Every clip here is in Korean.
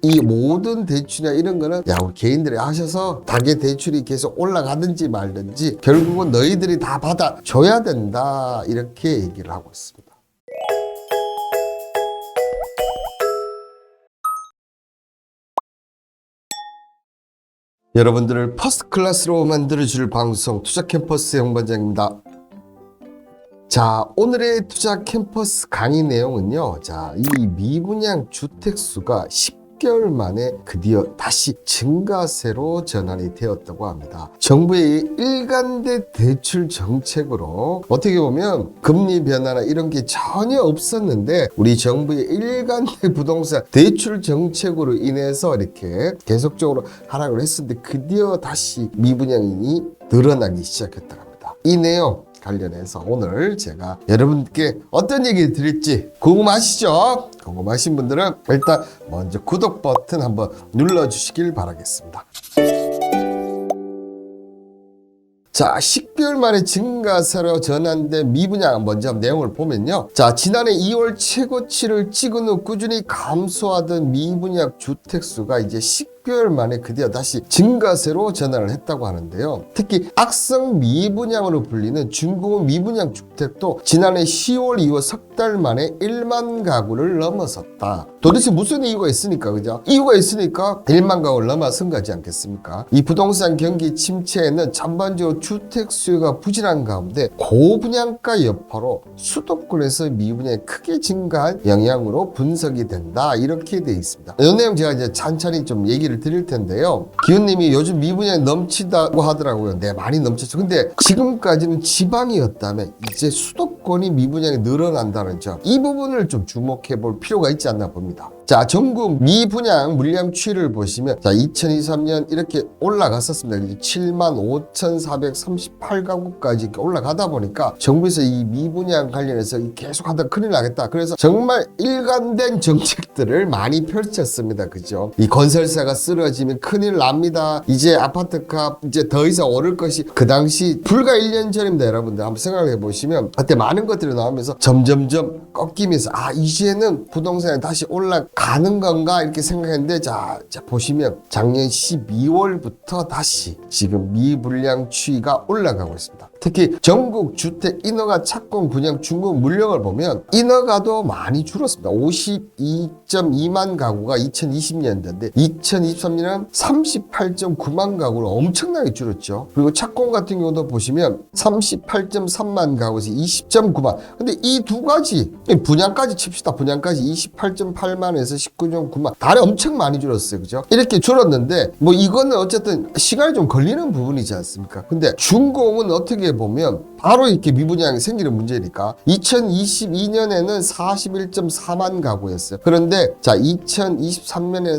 이 모든 대출이나 이런 거는 야 우리 개인들이 하셔서 가계 대출이 계속 올라가든지 말든지 결국은 너희들이 다 받아줘야 된다 이렇게 얘기를 하고 있습니다. 여러분들을 퍼스트 클래스로 만들어줄 방송 투자 캠퍼스 홍반장입니다. 자, 오늘의 투자 캠퍼스 강의 내용은요. 자, 이 미분양 주택수가 10개월 만에 드디어 다시 증가세로 전환이 되었다고 합니다. 정부의 일관된 대출 정책으로 어떻게 보면 금리 변화나 이런 게 전혀 없었는데 우리 정부의 일관된 부동산 대출 정책으로 인해서 이렇게 계속적으로 하락을 했었는데 드디어 다시 미분양이 늘어나기 시작했다고 합니다. 이 내용 관련해서 오늘 제가 여러분께 어떤 얘기를 드릴지 궁금하시죠? 궁금하신 분들은 일단 먼저 구독 버튼 한번 눌러주시길 바라겠습니다. 자, 10개월 만에 증가세로 전환된 미분양 먼저 내용을 보면요. 자, 지난해 2월 최고치를 찍은 후 꾸준히 감소하던 미분양 주택수가 이제 10개월 만에 드디어 다시 증가세로 전환을 했다고 하는데요. 특히 악성 미분양으로 불리는 중고급 미분양 주택도 지난해 10월 이후 석 달 만에 1만 가구를 넘어섰다. 도대체 무슨 이유가 있으니까, 그죠? 이유가 있으니까 1만 가구를 넘어선 거지 않겠습니까? 이 부동산 경기 침체에는 전반적으로 주택 수요가 부진한 가운데 고분양가 여파로 수도권에서 미분양이 크게 증가한 영향으로 분석이 된다. 이렇게 돼 있습니다. 이 내용 제가 이제 찬찬히 좀 얘기를 드릴 텐데요. 기훈님이 요즘 미분양이 넘치다고 하더라고요. 네, 많이 넘쳤죠. 근데 지금까지는 지방이었다면 이제 수도권이 미분양이 늘어난다는 점, 이 부분을 좀 주목해 볼 필요가 있지 않나 봅니다. 자, 전국 미분양 물량 추이를 보시면 자, 2023년 이렇게 올라갔었습니다. 75,438가구까지 이렇게 올라가다 보니까 정부에서 이 미분양 관련해서 계속 하다 큰일 나겠다. 그래서 정말 일관된 정책들을 많이 펼쳤습니다. 그죠? 이 건설사가 쓰러지면 큰일 납니다. 이제 아파트값 이제 더 이상 오를 것이 그 당시 불과 1년 전입니다. 여러분들 한번 생각해 보시면 그때 많은 것들이 나오면서 점점점 꺾이면서 아, 이제는 부동산이 다시 올라가는 건가 이렇게 생각했는데 자 보시면 작년 12월부터 다시 지금 미분양 추이가 올라가고 있습니다. 특히 전국 주택 인허가 착공 분양 중공 물량을 보면 인허가도 많이 줄었습니다. 52.2만 가구가 2020년도인데 2023년은 38.9만 가구로 엄청나게 줄었죠. 그리고 착공 같은 경우도 보시면 38.3만 가구에서 20.9만. 근데 이 두 가지 분양까지 칩시다. 분양까지 28.8만에서 19.9만. 달에 엄청 많이 줄었어요. 그죠? 이렇게 줄었는데 뭐 이거는 어쨌든 시간이 좀 걸리는 부분이지 않습니까? 근데 준공은 어떻게 보면 바로 이렇게 미분양이 생기는 문제니까 2022년에는 41.4만 가구였어요. 그런데 자 2023년에는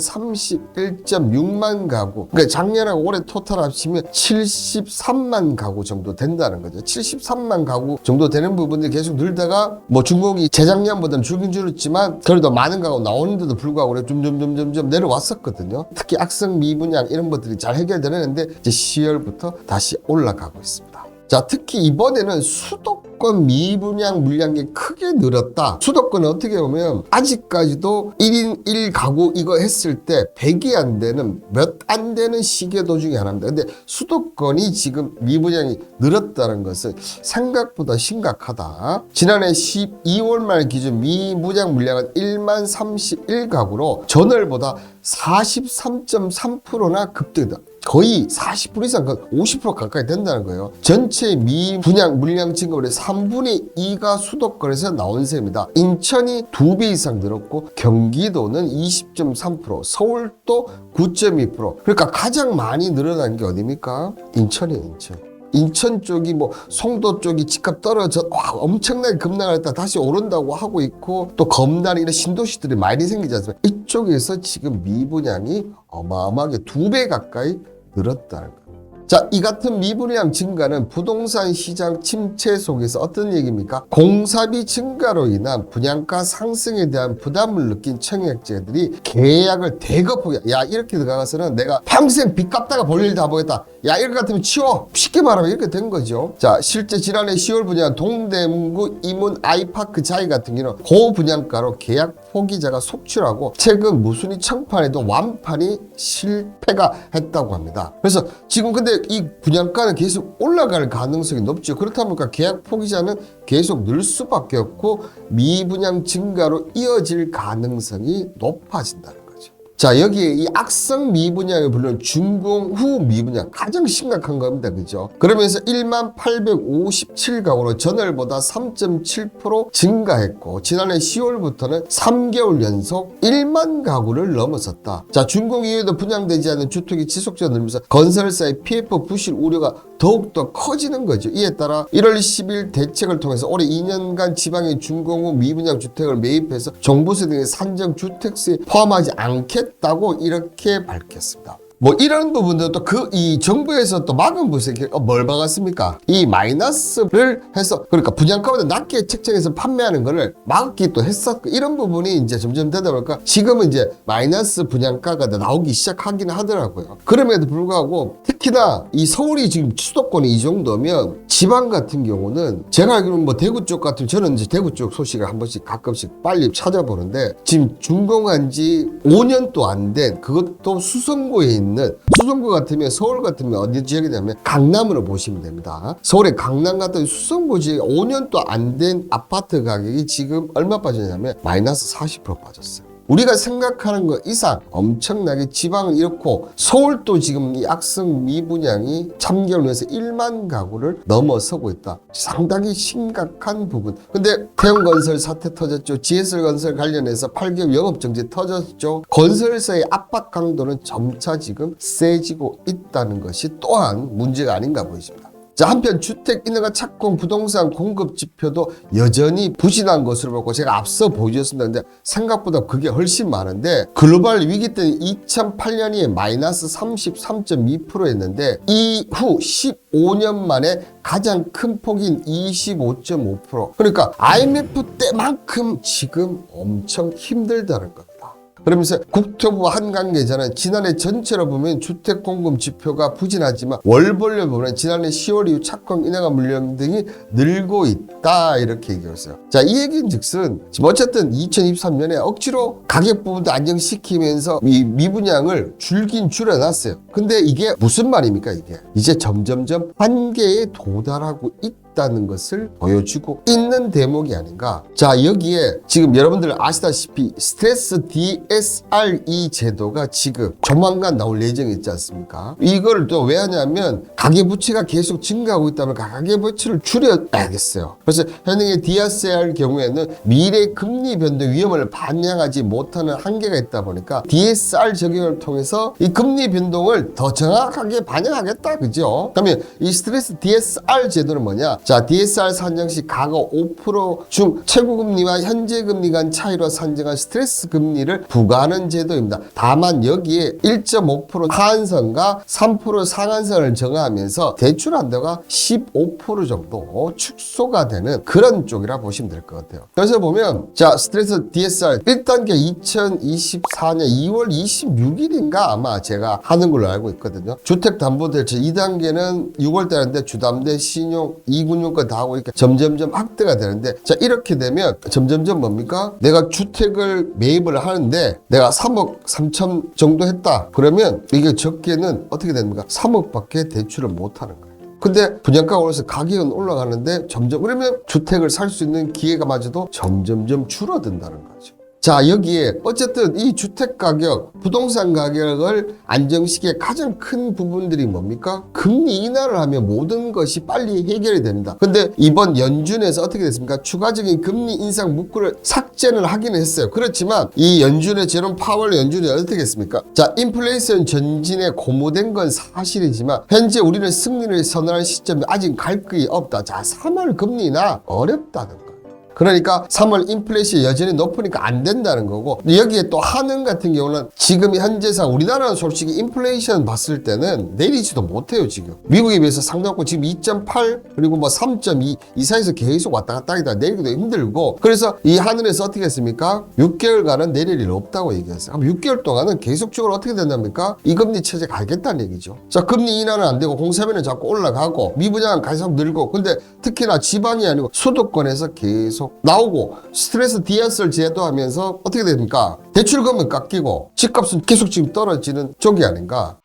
31.6만 가구. 그러니까 작년하고 올해 토탈 합치면 73만 가구 정도 된다는 거죠. 73만 가구 정도 되는 부분들이 계속 늘다가 뭐 준공이 재작년보다는 줄긴 줄었지만 그래도 많은 가구 나오는데도 불구하고 점점 내려왔었거든요. 특히 악성 미분양 이런 것들이 잘 해결되는데 이제 10월부터 다시 올라가고 있습니다. 자, 특히 이번에는 수도권 미분양 물량이 크게 늘었다. 수도권은 어떻게 보면 아직까지도 1인 1가구 이거 했을 때 100이 안 되는 몇 안 되는 시계 도중에 하나입니다. 근데 수도권이 지금 미분양이 늘었다는 것은 생각보다 심각하다. 지난해 12월 말 기준 미분양 물량은 1만 31가구로 전월보다 43.3%나 급등이다. 거의 40% 이상, 50% 가까이 된다는 거예요. 전체 미분양 물량 증가율의 3분의 2가 수도권에서 나온 셈입니다. 인천이 2배 이상 늘었고 경기도는 20.3%, 서울도 9.2%. 그러니까 가장 많이 늘어난 게 어디입니까? 인천이에요, 인천. 인천 쪽이 뭐 송도 쪽이 집값 떨어져 엄청나게 급락했다 다시 오른다고 하고 있고 또 검단 이런 신도시들이 많이 생기지 않습니까? 이쪽에서 지금 미분양이 어마어마하게 2배 가까이 늘었다는 거예요. 자, 이 같은 미분양 증가는 부동산 시장 침체 속에서 어떤 얘기입니까? 공사비 증가로 인한 분양가 상승에 대한 부담을 느낀 청약자들이 계약을 대거 야, 이렇게 들어가서는 내가 평생 빚 갚다가 볼일 다 보겠다. 야, 이렇게 같으면 치워. 쉽게 말하면 이렇게 된 거죠. 자, 실제 지난해 10월 분양 동대문구 이문 아이파크 자이 같은 경우는 고분양가로 계약 포기자가 속출하고 최근 무순위 청판에도 완판이 실패가 했다고 합니다. 그래서 지금 근데 이 분양가는 계속 올라갈 가능성이 높죠. 그렇다 보니까 계약 포기자는 계속 늘 수밖에 없고 미분양 증가로 이어질 가능성이 높아진다는 거죠. 자, 여기에 이 악성 미분양을 부르는 준공 후 미분양 가장 심각한 겁니다. 그죠? 그러면서 1857가구로 전월보다 3.7% 증가했고 지난해 10월부터는 3개월 연속 1만 가구를 넘어섰다. 자, 준공 이후에도 분양되지 않는 주택이 지속적으로 늘면서 건설사의 PF 부실 우려가 더욱더 커지는 거죠. 이에 따라 1월 10일 대책을 통해서 올해 2년간 지방의 준공 후 미분양 주택을 매입해서 종부세 등의 산정 주택세에 포함하지 않겠다고 이렇게 밝혔습니다. 뭐 이런 부분도 또 이 정부에서 또 막은 부분에 뭘 막았습니까? 이 마이너스를 해서 그러니까 분양가보다 낮게 책정해서 판매하는 거를 막기 또 했었고 이런 부분이 이제 점점 되다 보니까 지금은 이제 마이너스 분양가가 나오기 시작하긴 하더라고요. 그럼에도 불구하고 특히나 이 서울이 지금 수도권이 이 정도면 지방 같은 경우는 제가 알기로는 뭐 대구 쪽 같은 저는 이제 대구 쪽 소식을 한 번씩 가끔씩 빨리 찾아보는데 지금 준공한 지 5년도 안 된 그것도 수성구에 있는 수성구 같으면 서울 같으면 어디 지역이 되면 강남으로 보시면 됩니다. 서울의 강남 같은 수성구 지역에 5년도 안 된 아파트 가격이 지금 얼마 빠졌냐면 마이너스 40% 빠졌어요. 우리가 생각하는 것 이상 엄청나게 지방을 잃고 서울도 지금 이 악성 미분양이 참견을 해서 1만 가구를 넘어서고 있다. 상당히 심각한 부분. 근데 태형건설 사태 터졌죠. GS건설 관련해서 8개월 영업정지 터졌죠. 건설사의 압박 강도는 점차 지금 세지고 있다는 것이 또한 문제가 아닌가 보입니다. 자, 한편 주택 인허가 착공 부동산 공급 지표도 여전히 부진한 것으로 보고 제가 앞서 보여줬습니다. 근데 생각보다 그게 훨씬 많은데 글로벌 위기 때는 2008년이 마이너스 33.2%였는데 이후 15년 만에 가장 큰 폭인 25.5%. 그러니까 IMF 때만큼 지금 엄청 힘들다는 겁니다. 그러면서 국토부 한 관계자는 지난해 전체로 보면 주택 공급 지표가 부진하지만 월별로 보면 지난해 10월 이후 착공 인허가 물량 등이 늘고 있다 이렇게 얘기했어요. 자, 이 얘기는 즉슨 지금 어쨌든 2023년에 억지로 가격 부분도 안정시키면서 이 미분양을 줄긴 줄여놨어요. 근데 이게 무슨 말입니까? 이게 이제 점점점 한계에 도달하고 있다는 것을 보여주고 있는 대목이 아닌가. 자, 여기에 지금 여러분들 아시다시피 스트레스 DSRE 제도가 지금 조만간 나올 예정이 있지 않습니까? 이거를 또 왜 하냐면 가계부채가 계속 증가하고 있다면 가계부채를 줄여야겠어요. 그래서 현행의 DSR 경우에는 미래 금리 변동 위험을 반영하지 못하는 한계가 있다 보니까 DSR 적용을 통해서 이 금리 변동을 더 정확하게 반영하겠다. 그죠? 그러면 이 스트레스 DSR 제도는 뭐냐? 자, DSR 산정 시 과거 5% 중 최고금리와 현재금리 간 차이로 산정한 스트레스 금리를 부과하는 제도입니다. 다만 여기에 1.5% 하한선과 3% 상한선을 정하면서 대출 한도가 15% 정도 축소가 되는 그런 쪽이라 보시면 될 것 같아요. 그래서 보면 자, 스트레스 DSR 1단계 2024년 2월 26일인가 아마 제가 하는 걸로 알고 있거든요. 주택담보대출 2단계는 6월달인데 주담대 신용 2금융권 다 하고 이렇게 점점점 확대가 되는데 자, 이렇게 되면 점점점 뭡니까? 내가 주택을 매입을 하는데 내가 3억 3천 정도 했다. 그러면 이게 적게는 어떻게 됩니까? 3억밖에 대출을 못 하는 거예요. 근데 분양가가 올라서 가격은 올라가는데 점점 그러면 주택을 살 수 있는 기회가마저도 점점점 줄어든다는 거죠. 자, 여기에 어쨌든 이 주택가격, 부동산 가격을 안정시키기에 가장 큰 부분들이 뭡니까? 금리 인하를 하면 모든 것이 빨리 해결이 됩니다. 근데 이번 연준에서 어떻게 됐습니까? 추가적인 금리 인상 문구를 삭제를 하기는 했어요. 그렇지만 이 연준의 제롬 파월 연준이 어떻게 했습니까? 자, 인플레이션 전진에 고무된 건 사실이지만 현재 우리는 승리를 선언할 시점이 아직 갈 길이 없다. 자, 3월 금리 인하 어렵다는 거. 그러니까 3월 인플레이션이 여전히 높으니까 안 된다는 거고, 여기에 또 한은 같은 경우는 지금 현재상 우리나라는 솔직히 인플레이션 봤을 때는 내리지도 못해요. 지금 미국에 비해서 상당히 지금 2.8 그리고 뭐 3.2 이 사이에서 계속 왔다 갔다 하기다 내리기도 힘들고, 그래서 이 하늘에서 어떻게 했습니까? 6개월간은 내릴 일 없다고 얘기했어요. 그럼 6개월 동안은 계속적으로 어떻게 된답니까? 이 금리 체제 가겠다는 얘기죠. 자, 금리 인하는 안 되고 공사비는 자꾸 올라가고 미분양은 계속 늘고, 근데 특히나 지방이 아니고 수도권에서 계속 나오고 스트레스 디아스를 제도하면서 어떻게 됩니까? 대출금은 깎이고 집값은 계속 지금 떨어지는 쪽이 아닌가.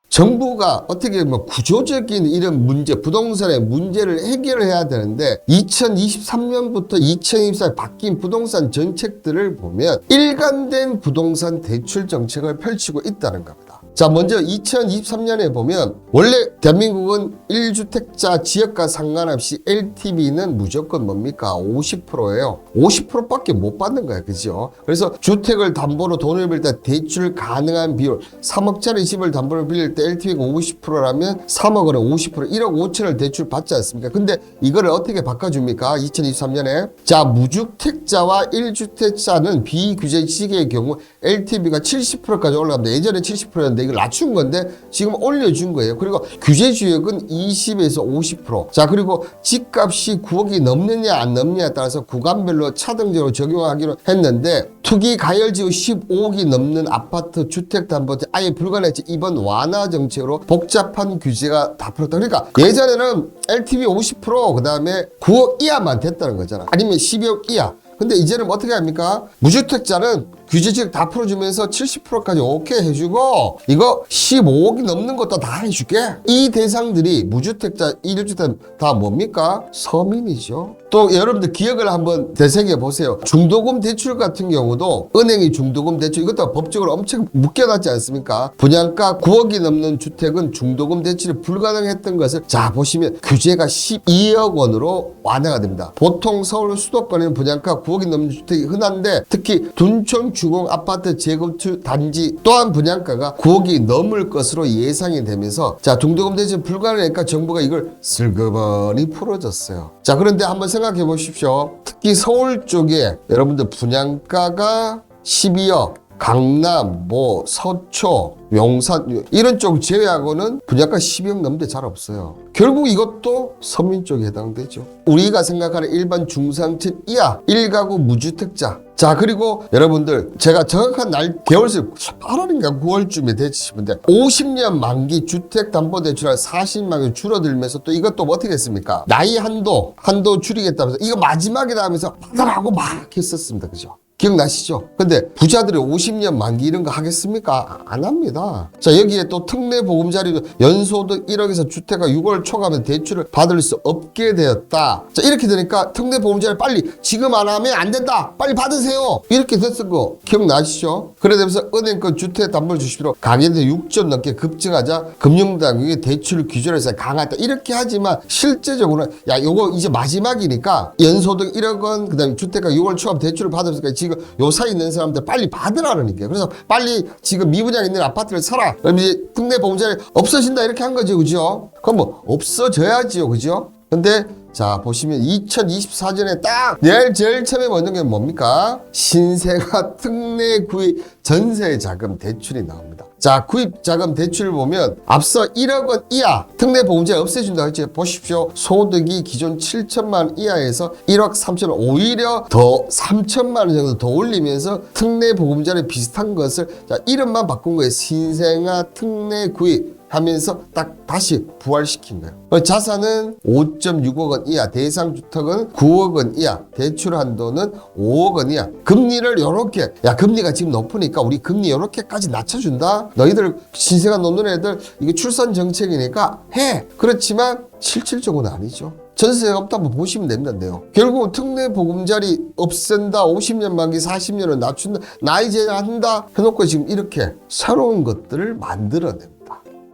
정부가 어떻게 뭐 구조적인 이런 문제, 부동산의 문제를 해결을 해야 되는데 2023년부터 2024년 바뀐 부동산 정책들을 보면 일관된 부동산 대출 정책을 펼치고 있다는 겁니다. 자, 먼저 2023년에 보면 원래 대한민국은 1주택자 지역과 상관없이 LTV는 무조건 뭡니까? 50%예요. 50%밖에 못 받는 거야. 그죠? 그래서 주택을 담보로 돈을 빌릴 때 대출 가능한 비율 3억짜리 집을 담보로 빌릴 때 LTV가 50%라면 3억원에 50% 1억 5천을 대출 받지 않습니까? 근데 이거를 어떻게 바꿔줍니까? 2023년에 자, 무주택자와 1주택자는 비규제 시기의 경우 LTV가 70%까지 올라갑니다. 예전에 70%였는데 이걸 낮춘 건데 지금 올려준 거예요. 그리고 규제 지역은 20에서 50%. 자, 그리고 집값이 9억이 넘느냐 안 넘느냐에 따라서 구간별로 차등적으로 적용하기로 했는데 투기 가열지구 15억이 넘는 아파트 주택담보대 아예 불가능했지. 이번 완화 정책으로 복잡한 규제가 다 풀었다. 그러니까 예전에는 LTV 50% 그다음에 9억 이하만 됐다는 거잖아. 아니면 12억 이하. 근데 이제는 어떻게 합니까? 무주택자는 규제지역 다 풀어주면서 70%까지 오케이 해주고 이거 15억이 넘는 것도 다 해줄게. 이 대상들이 무주택자, 1주택 다 뭡니까? 서민이죠. 또 여러분들 기억을 한번 되새겨 보세요. 중도금 대출 같은 경우도 은행이 중도금 대출 이것도 법적으로 엄청 묶여놨지 않습니까? 분양가 9억이 넘는 주택은 중도금 대출이 불가능했던 것을 자 보시면 규제가 12억 원으로 완화가 됩니다. 보통 서울 수도권에는 분양가 9억이 넘는 주택이 흔한데 특히 둔촌 주공 아파트 재건축 단지 또한 분양가가 9억이 넘을 것으로 예상이 되면서 자, 중도금 대출 불가능하니까 정부가 이걸 슬그머니 풀어줬어요. 자, 그런데 한번 생각해 보십시오. 특히 서울 쪽에 여러분들 분양가가 12억, 강남, 뭐 서초, 용산 이런 쪽 제외하고는 분양가 12억 넘는데 잘 없어요. 결국 이것도 서민 쪽에 해당되죠. 우리가 생각하는 일반 중상층 이하 1가구 무주택자. 자, 그리고 여러분들 제가 정확한 겨울새 8월인가 9월쯤에 되시는데 50년 만기 주택담보대출을 40만 원 줄어들면서 또 이것도 어떻게 했습니까? 나이 한도 줄이겠다면서 이거 마지막이다 하면서 받아라고 막 했었습니다. 그죠? 기억나시죠? 근데 부자들이 50년 만기 이런 거 하겠습니까? 안 합니다. 자, 여기에 또 특례 보금자리도 연소득 1억에서 주택가 6월 초가면 대출을 받을 수 없게 되었다. 자, 이렇게 되니까 특례 보금자리 빨리 지금 안 하면 안 된다. 빨리 받으세요. 이렇게 됐던 거 기억나시죠? 그래 되면서 은행권 주택담보를 주시기로 가계대 6조 넘게 급증하자 금융당국이 대출 규제를 해서 강화했다. 이렇게 하지만 실제적으로는 야, 요거 이제 마지막이니까 연소득 1억 원 그다음에 주택가 6월 초하면 대출을 받으면서 지금 요 사이 있는 사람들 빨리 받으라는 게. 그래서 빨리 지금 미분양 있는 아파트를 사라. 그럼 이제 특례 보금자리 없어진다 이렇게 한 거죠. 그죠? 그럼 뭐 없어져야지요. 그죠? 근데 자, 보시면 2024년에 딱 제일 처음에 먼저 게 뭡니까? 신생아 특례 구입 전세 자금 대출이 나옵니다. 자, 구입 자금 대출을 보면 앞서 1억 원 이하 특례 보금자리 없애준다고 했죠. 보십시오. 소득이 기존 7천만 원 이하에서 1억 3천 원 오히려 더 3천만 원 정도 더 올리면서 특례 보금자리 비슷한 것을 자, 이름만 바꾼 거예요. 신생아 특례 구입 하면서 딱 다시 부활시킨 거예요. 자산은 5.6억 원 이하, 대상 주택은 9억 원 이하, 대출 한도는 5억 원 이하. 금리를 요렇게, 야, 금리가 지금 높으니까 우리 금리 요렇게까지 낮춰준다. 너희들 신생아 놓는 애들 이게 출산 정책이니까 해. 그렇지만 실질적으로는 아니죠. 전세가 없다고 보시면 됩니다. 결국은 특례 보금자리 없앤다, 50년 만기 40년을 낮춘다, 나이 제한한다 해놓고 지금 이렇게 새로운 것들을 만들어냅니다.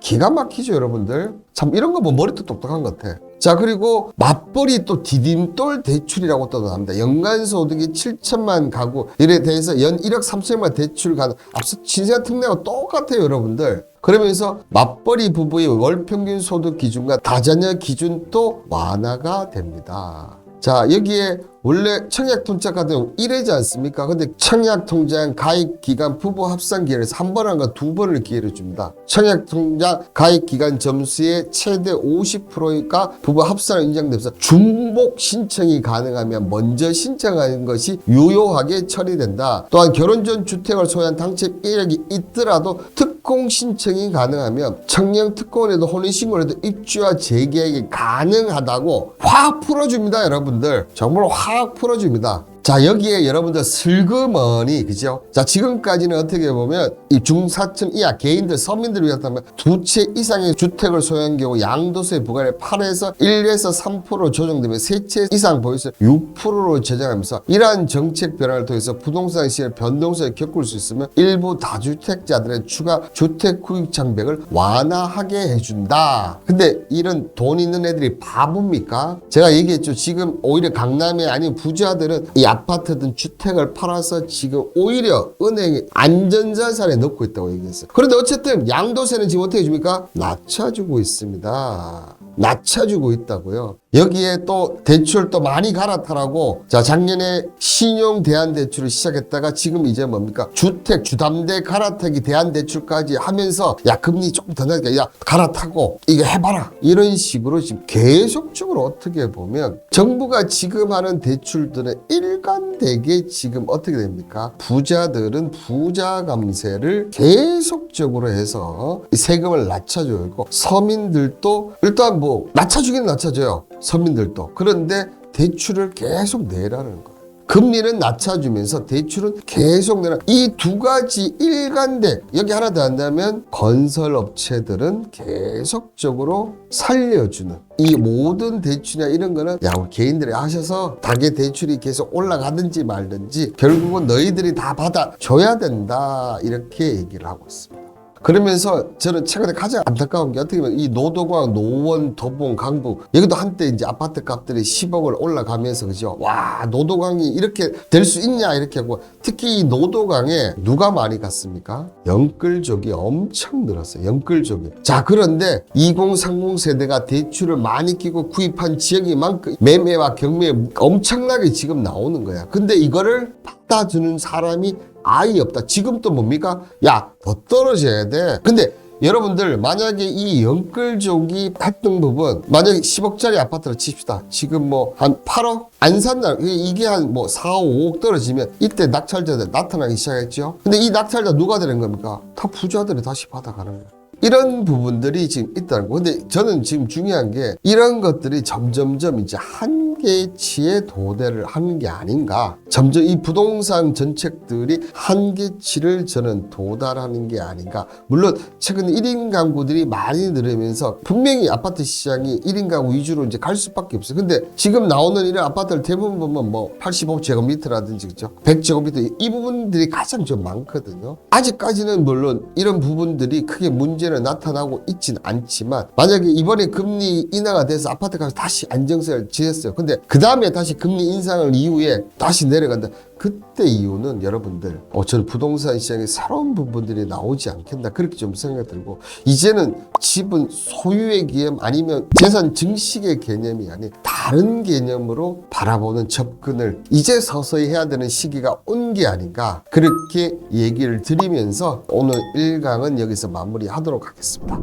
기가 막히죠, 여러분들. 참 이런 거 뭐 머리도 똑똑한 것 같아. 자, 그리고 맞벌이 또 디딤돌 대출이라고 또 나옵니다. 연간 소득이 7천만 가구 일에 대해서 연 1억 3천만 대출 가능. 앞서 신생아 특례와 똑같아요, 여러분들. 그러면서 맞벌이 부부의 월 평균 소득 기준과 다자녀 기준도 완화가 됩니다. 자, 여기에 원래 청약통장 같은 경우 1회지 않습니까? 근데 청약통장 가입기간 부부 합산기회에서 한 번 한가 두 번을 기회를 줍니다. 청약통장 가입기간 점수의 최대 50%가 부부 합산을 인정되면서 중복 신청이 가능하면 먼저 신청하는 것이 유효하게 처리된다. 또한 결혼 전 주택을 소유한 당첨 이력이 있더라도 특공 신청이 가능하면 청년 특공원에도 혼인신고를 해도 입주와 재계약이 가능하다고 확 풀어줍니다. 여러분들 정말 확 풀어줍니다. 자, 여기에 여러분들 슬그머니, 그죠? 자, 지금까지는 어떻게 보면 이 중사층 이하 개인들, 서민들을 위하다면 두 채 이상의 주택을 소유한 경우 양도세 부과를 8에서 1에서 3% 조정되면 세 채 이상 보유세 6%로 제정하면서 이러한 정책 변화를 통해서 부동산 시장 변동성을 겪을 수 있으면 일부 다주택자들의 추가 주택 구입 장벽을 완화하게 해준다. 근데 이런 돈 있는 애들이 바보입니까? 제가 얘기했죠. 지금 오히려 강남에 아닌 부자들은 이 아파트든 주택을 팔아서 지금 오히려 은행에 안전자산에 넣고 있다고 얘기했어요. 그런데 어쨌든 양도세는 지금 어떻게 해줍니까? 낮춰주고 있습니다. 낮춰주고 있다고요. 여기에 또 대출 또 많이 갈아타라고, 자, 작년에 신용 대안대출을 시작했다가 지금 이제 뭡니까? 주택 주담대 갈아타기 대안대출까지 하면서 야, 금리 조금 더 낮게, 야, 갈아타고 이거 해봐라, 이런 식으로 지금 계속적으로 어떻게 보면 정부가 지금 하는 대출들은 일관되게 지금 어떻게 됩니까? 부자들은 부자 감세를 계속적으로 해서 세금을 낮춰줘야 하고, 서민들도 일단 뭐 낮춰주긴 낮춰줘요. 서민들도. 그런데 대출을 계속 내라는 거예요. 금리는 낮춰주면서 대출은 계속 내라. 이 두 가지 일관돼. 여기 하나 더 한다면 건설업체들은 계속적으로 살려주는, 이 모든 대출이나 이런 거는 야, 우리 개인들이 하셔서 가계 대출이 계속 올라가든지 말든지 결국은 너희들이 다 받아줘야 된다, 이렇게 얘기를 하고 있습니다. 그러면서 저는 최근에 가장 안타까운 게 어떻게 보면 이 노도광, 노원, 도봉, 강북, 여기도 한때 이제 아파트 값들이 10억을 올라가면서, 그죠? 와, 노도광이 이렇게 될 수 있냐, 이렇게 하고, 특히 이 노도광에 누가 많이 갔습니까? 영끌족이 엄청 늘었어요. 영끌족이. 자, 그런데 2030 세대가 대출을 많이 끼고 구입한 지역이 많고 매매와 경매에 엄청나게 지금 나오는 거야. 근데 이거를 받아주는 사람이 아예 없다. 지금 또 뭡니까? 야, 더 떨어져야 돼. 근데 여러분들, 만약에 이 영끌족이 했던 부분, 만약에 10억짜리 아파트를 칩시다. 지금 뭐 한 8억? 안 산다. 이게 한 뭐 4, 5억 떨어지면 이때 낙찰자들 나타나기 시작했죠. 근데 이 낙찰자 누가 되는 겁니까? 다 부자들이 다시 받아가는 거예요. 이런 부분들이 지금 있다는 거. 근데 저는 지금 중요한 게 이런 것들이 점점점 이제 한계치에 도달을 하는 게 아닌가. 점점 이 부동산 정책들이 한계치를 저는 도달하는 게 아닌가. 물론 최근 1인 가구들이 많이 늘으면서 분명히 아파트 시장이 1인 가구 위주로 이제 갈 수밖에 없어요. 근데 지금 나오는 이런 아파트를 대부분 보면 뭐 85제곱미터라든지, 그죠? 100제곱미터, 이 부분들이 가장 좀 많거든요. 아직까지는 물론 이런 부분들이 크게 문제는 나타나고 있진 않지만, 만약에 이번에 금리 인하가 돼서 아파트 값이 다시 안정세를 지었어요. 근데 그 다음에 다시 금리 인상을 이후에 다시 내려간다. 그때 이유는 여러분들, 저는 부동산 시장에 새로운 부분들이 나오지 않겠나, 그렇게 좀 생각이 들고, 이제는 집은 소유의 개념 아니면 재산 증식의 개념이 아닌 다른 개념으로 바라보는 접근을 이제 서서히 해야 되는 시기가 온 게 아닌가, 그렇게 얘기를 드리면서 오늘 1강은 여기서 마무리하도록 하겠습니다.